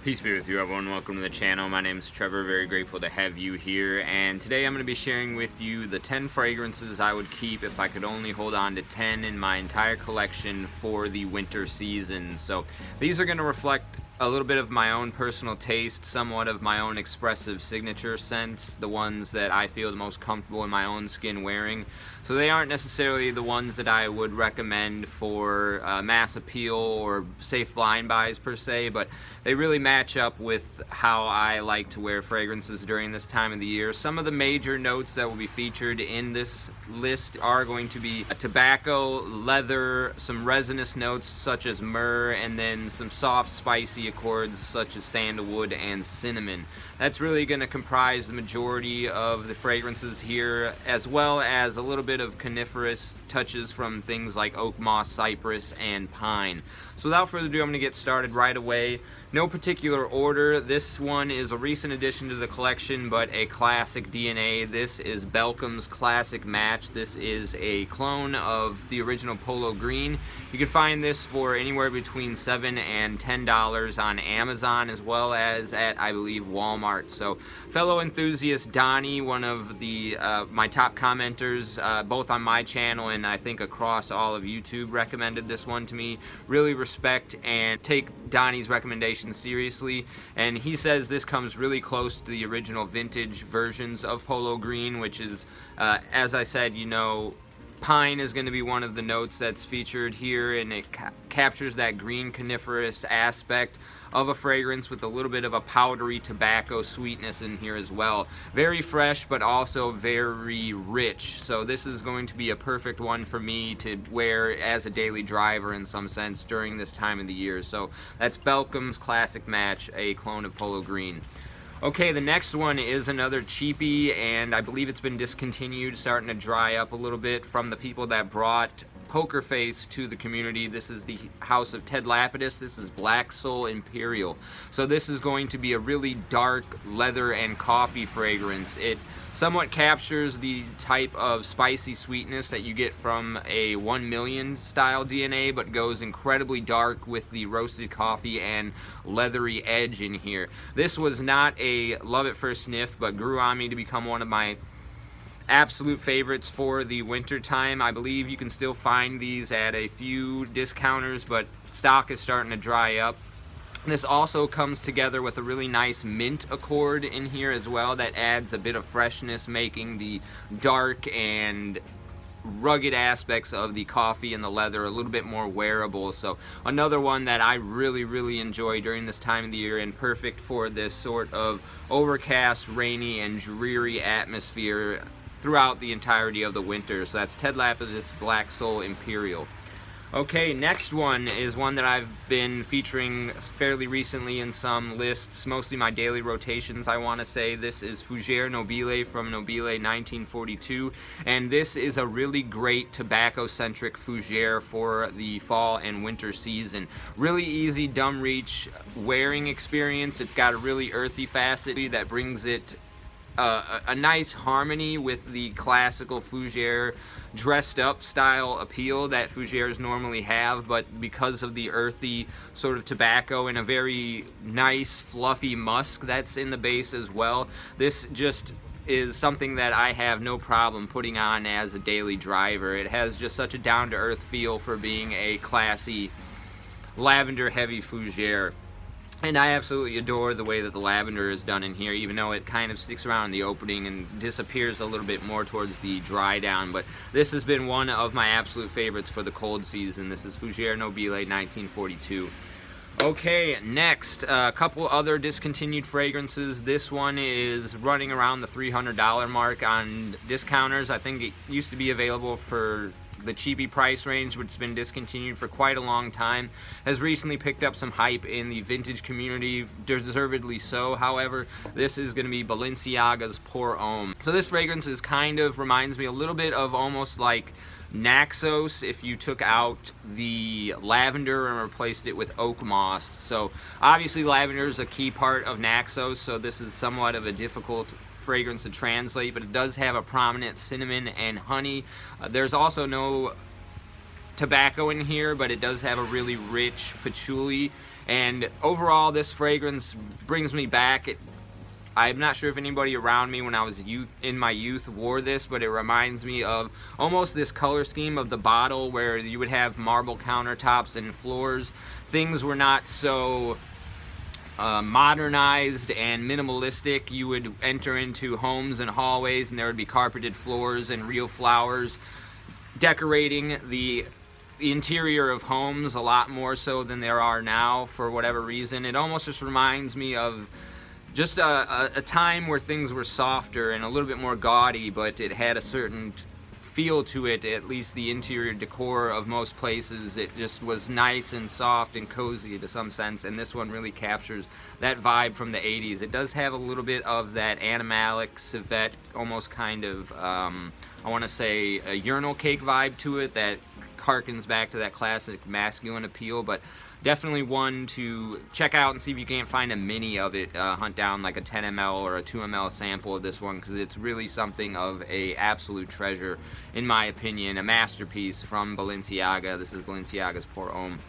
Peace be with you, everyone. Welcome to the channel. My name is Trevor. Very grateful to have you here. And today I'm going to be sharing with you the 10 fragrances I would keep if I could only hold on to 10 in my entire collection for the winter season. So these are going to reflect a little bit of my own personal taste, somewhat of my own expressive signature scents, the ones that I feel the most comfortable in my own skin wearing. So they aren't necessarily the ones that I would recommend for mass appeal or safe blind buys per se, but they really match up with how I like to wear fragrances during this time of the year. Some of the major notes that will be featured in this list are going to be tobacco, leather, some resinous notes such as myrrh, and then some soft spicy accords such as sandalwood and cinnamon. That's really going to comprise the majority of the fragrances here, as well as a little bit of coniferous touches from things like oak moss, cypress, and pine. So without further ado, I'm going to get started right away. No particular order. This one is a recent addition to the collection, but a classic DNA. This is Belcam's Classic Match. This is a clone of the original Polo Green. You can find this for anywhere between $7 and $10 on Amazon, as well as at, I believe, Walmart. So fellow enthusiast Donnie, one of the my top commenters, both on my channel and I think across all of YouTube, recommended this one to me. Really respect and take Donnie's recommendation seriously, and he says this comes really close to the original vintage versions of Polo Green, which is, as I said, you know, pine is going to be one of the notes that's featured here, and it captures that green coniferous aspect of a fragrance with a little bit of a powdery tobacco sweetness in here as well. Very fresh, but also very rich. So this is going to be a perfect one for me to wear as a daily driver in some sense during this time of the year. So that's Belcam's Classic Match, a clone of Polo Green. Okay, the next one is another cheapie, and I believe it's been discontinued, starting to dry up a little bit from the people that brought Poker Face to the community. This is the house of Ted Lapidus. This is Black Soul Imperial. So this is going to be a really dark leather and coffee fragrance. It somewhat captures the type of spicy sweetness that you get from a 1 million style DNA, but goes incredibly dark with the roasted coffee and leathery edge in here. This was not a love at first sniff, but grew on me to become one of my absolute favorites for the winter time. I believe you can still find these at a few discounters, but stock is starting to dry up. This also comes together with a really nice mint accord in here as well that adds a bit of freshness, making the dark and rugged aspects of the coffee and the leather a little bit more wearable. So another one that I really enjoy during this time of the year, and perfect for this sort of overcast, rainy, and dreary atmosphere throughout the entirety of the winter. So that's Ted Lapidus Black Soul Imperial. Okay, next one is one that I've been featuring fairly recently in some lists, mostly my daily rotations, I want to say. This is Fougere Nobile from Nobile 1942, and this is a really great tobacco-centric Fougere for the fall and winter season. Really easy, dumb reach wearing experience. It's got a really earthy facet that brings it a nice harmony with the classical Fougere dressed up style appeal that Fougeres normally have, but because of the earthy sort of tobacco and a very nice fluffy musk that's in the base as well, this just is something that I have no problem putting on as a daily driver. It has just such a down-to-earth feel for being a classy lavender heavy Fougere. And I absolutely adore the way that the lavender is done in here, even though it kind of sticks around in the opening and disappears a little bit more towards the dry down. But this has been one of my absolute favorites for the cold season. This is Fougere Nobile 1942. Okay, next, a couple other discontinued fragrances. This one is running around the $300 mark on discounters. I think it used to be available for the cheapy price range, but it's been discontinued for quite a long time. Has recently picked up some hype in the vintage community, deservedly so. However, this is going to be Balenciaga's Pour Homme. So this fragrance is kind of reminds me a little bit of almost like Naxos if you took out the lavender and replaced it with oak moss. So obviously lavender is a key part of Naxos, so this is somewhat of a difficult fragrance to translate, but it does have a prominent cinnamon and honey. There's also no tobacco in here, but it does have a really rich patchouli And overall, this fragrance brings me back. I'm not sure if anybody around me when I was in my youth wore this, but it reminds me of almost this color scheme of the bottle where you would have marble countertops and floors. Things were not so modernized and minimalistic. You would enter into homes and hallways and there would be carpeted floors and real flowers decorating the interior of homes a lot more so than there are now for whatever reason. It almost just reminds me of just a time where things were softer and a little bit more gaudy, but it had a certain feel to it, at least the interior decor of most places. It just was nice and soft and cozy to some sense, and this one really captures that vibe from the 80s. It does have a little bit of that animalic, civet, almost kind of, I want to say, a urinal cake vibe to it that harkens back to that classic masculine appeal, but definitely one to check out and see if you can't find a mini of it. Hunt down like a 10 ml or a 2 ml sample of this one, because it's really something of a absolute treasure, in my opinion. A masterpiece from Balenciaga. This is Balenciaga's Pour Homme.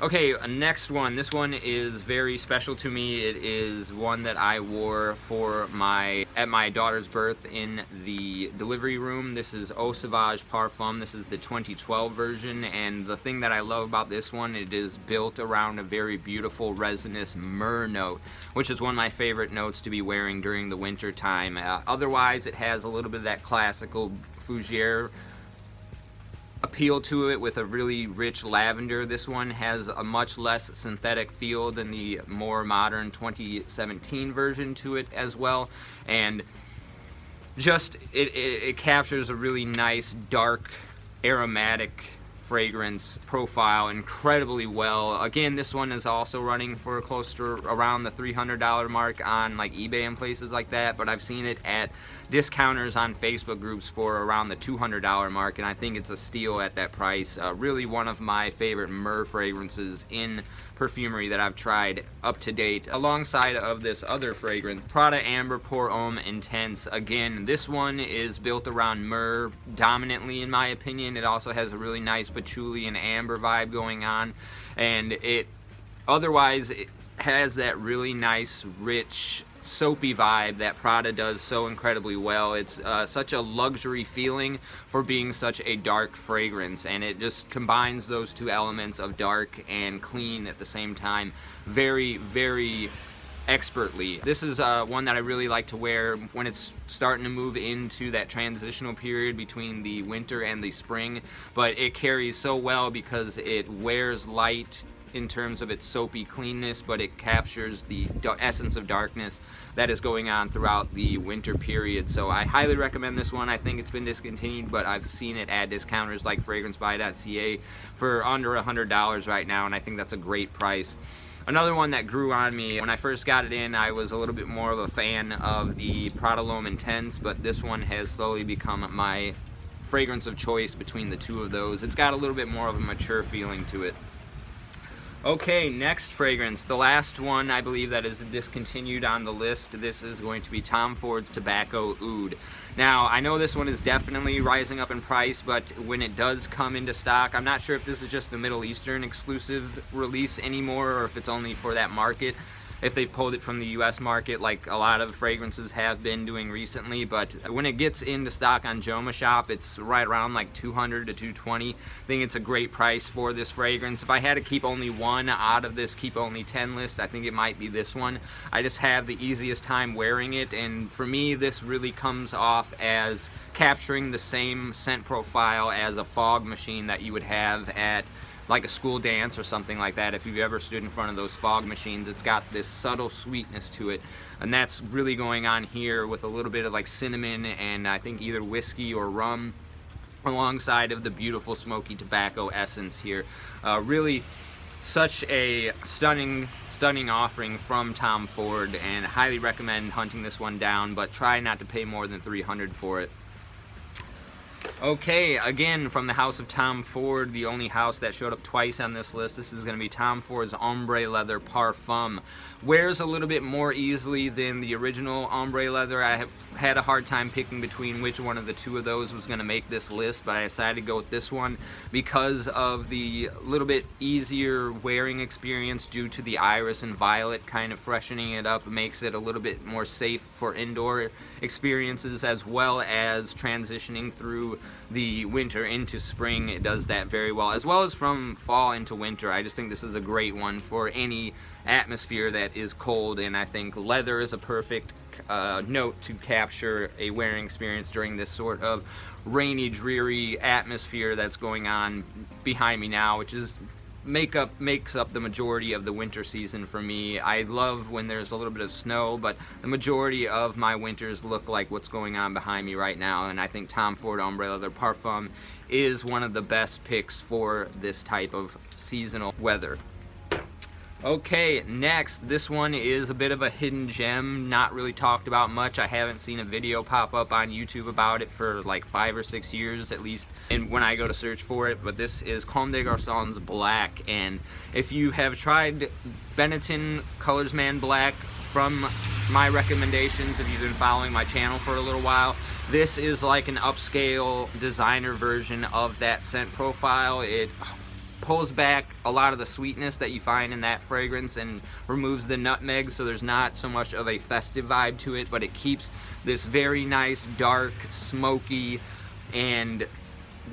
Okay, next one. This one is very special to me. It is one that I wore at my daughter's birth in the delivery room. This is Sauvage Parfum. This is the 2012 version, and the thing that I love about this one, it is built around a very beautiful resinous myrrh note, which is one of my favorite notes to be wearing during the winter time. Otherwise, it has a little bit of that classical Fougere appeal to it with a really rich lavender. This one has a much less synthetic feel than the more modern 2017 version to it as well, and just it captures a really nice dark aromatic fragrance profile incredibly well. Again, this one is also running for close to around the $300 mark on like eBay and places like that, but I've seen it at discounters on Facebook groups for around the $200 mark, and I think it's a steal at that price. Really one of my favorite myrrh fragrances in perfumery that I've tried up to date, alongside of this other fragrance, Prada Amber Pour Homme Intense. Again, this one is built around myrrh dominantly, in my opinion. It also has a really nice patchouli and amber vibe going on, and it has that really nice rich soapy vibe that Prada does so incredibly well. It's such a luxury feeling for being such a dark fragrance, and it just combines those two elements of dark and clean at the same time very, very expertly. This is one that I really like to wear when it's starting to move into that transitional period between the winter and the spring, but it carries so well because it wears light in terms of its soapy cleanness, but it captures the essence of darkness that is going on throughout the winter period. So I highly recommend this one. I think it's been discontinued, but I've seen it at discounters like fragrancebuy.ca for under $100 right now, and I think that's a great price. Another one that grew on me, when I first got it in, I was a little bit more of a fan of the Prada L'Homme Intense, but this one has slowly become my fragrance of choice between the two of those. It's got a little bit more of a mature feeling to it. Okay, next fragrance, the last one I believe that is discontinued on the list. This is going to be Tom Ford's Tobacco Oud. Now, I know this one is definitely rising up in price, but when it does come into stock, I'm not sure if this is just a Middle Eastern exclusive release anymore, or if it's only for that market, if they've pulled it from the US market like a lot of fragrances have been doing recently. But when it gets into stock on Joma Shop, it's right around like $200 to $220. I think it's a great price for this fragrance. If I had to keep only one out of this keep only 10 list, I think it might be this one. I just have the easiest time wearing it, and for me this really comes off as capturing the same scent profile as a fog machine that you would have at like a school dance or something like that. If you've ever stood in front of those fog machines, it's got this subtle sweetness to it, and that's really going on here with a little bit of like cinnamon and I think either whiskey or rum, alongside of the beautiful smoky tobacco essence here. Really such a stunning offering from Tom Ford, and highly recommend hunting this one down, but try not to pay more than $300 for it. Okay, again from the house of Tom Ford, the only house that showed up twice on this list. This is going to be Tom Ford's Ombre Leather Parfum. Wears a little bit more easily than the original Ombre Leather. I have had a hard time picking between which one of the two of those was going to make this list, but I decided to go with this one because of the little bit easier wearing experience due to the iris and violet kind of freshening it up. It makes it a little bit more safe for indoor experiences as well as transitioning through the winter into spring. It does that very well, as well as from fall into winter. I just think this is a great one for any atmosphere that is cold, and I think leather is a perfect note to capture a wearing experience during this sort of rainy, dreary atmosphere that's going on behind me now, which is makes up the majority of the winter season for me. I love when there's a little bit of snow, but the majority of my winters look like what's going on behind me right now, and I think Tom Ford Ombre Leather Parfum is one of the best picks for this type of seasonal weather. Okay, next, this one is a bit of a hidden gem, not really talked about much. I haven't seen a video pop up on YouTube about it for like 5 or 6 years at least, and when I go to search for it, but this is Comme des Garcons Black, and if you have tried Benetton Colorsman Black from my recommendations, if you've been following my channel for a little while, this is like an upscale designer version of that scent profile. It pulls back a lot of the sweetness that you find in that fragrance and removes the nutmeg, so there's not so much of a festive vibe to it, but it keeps this very nice, dark, smoky, and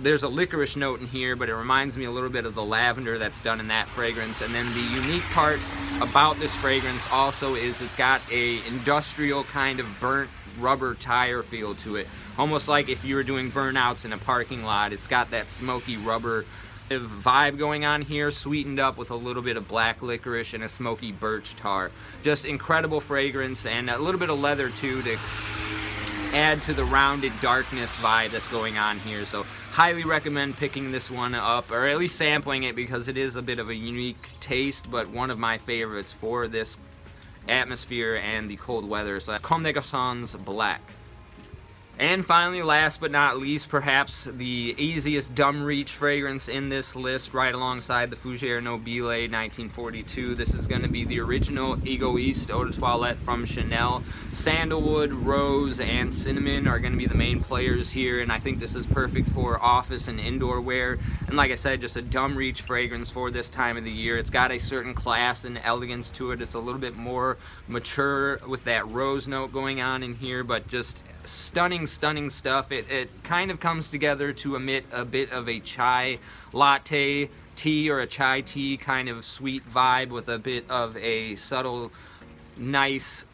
there's a licorice note in here, but it reminds me a little bit of the lavender that's done in that fragrance. And then the unique part about this fragrance also is it's got a industrial kind of burnt rubber tire feel to it, almost like if you were doing burnouts in a parking lot. It's got that smoky rubber vibe going on here, sweetened up with a little bit of black licorice and a smoky birch tar. Just incredible fragrance, and a little bit of leather too to add to the rounded darkness vibe that's going on here. So highly recommend picking this one up, or at least sampling it, because it is a bit of a unique taste, but one of my favorites for this atmosphere and the cold weather. So that's Comme des Garcons Black. And finally, last but not least, perhaps the easiest dumb reach fragrance in this list, right alongside the Fougere Nobile 1942. This is going to be the original Egoiste Eau de Toilette from Chanel. Sandalwood, rose, and cinnamon are going to be the main players here, and I think this is perfect for office and indoor wear. And like I said, just a dumb reach fragrance for this time of the year. It's got a certain class and elegance to it. It's a little bit more mature with that rose note going on in here, but just stunning stuff. It kind of comes together to emit a bit of a chai latte tea or a chai tea kind of sweet vibe with a bit of a subtle, nice,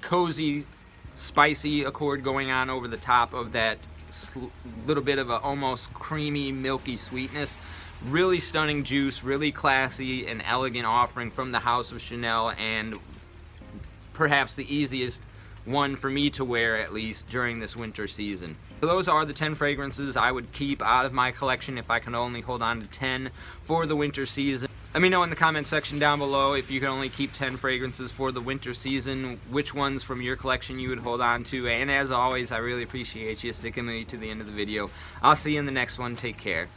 cozy, spicy accord going on over the top of that little bit of a almost creamy, milky sweetness. Really stunning juice, really classy and elegant offering from the house of Chanel, and perhaps the easiest one for me to wear, at least during this winter season. So those are the 10 fragrances I would keep out of my collection if I can only hold on to 10 for the winter season. Let me know in the comment section down below, if you can only keep 10 fragrances for the winter season, which ones from your collection you would hold on to. And as always, I really appreciate you sticking with me to the end of the video. I'll see you in the next one. Take care.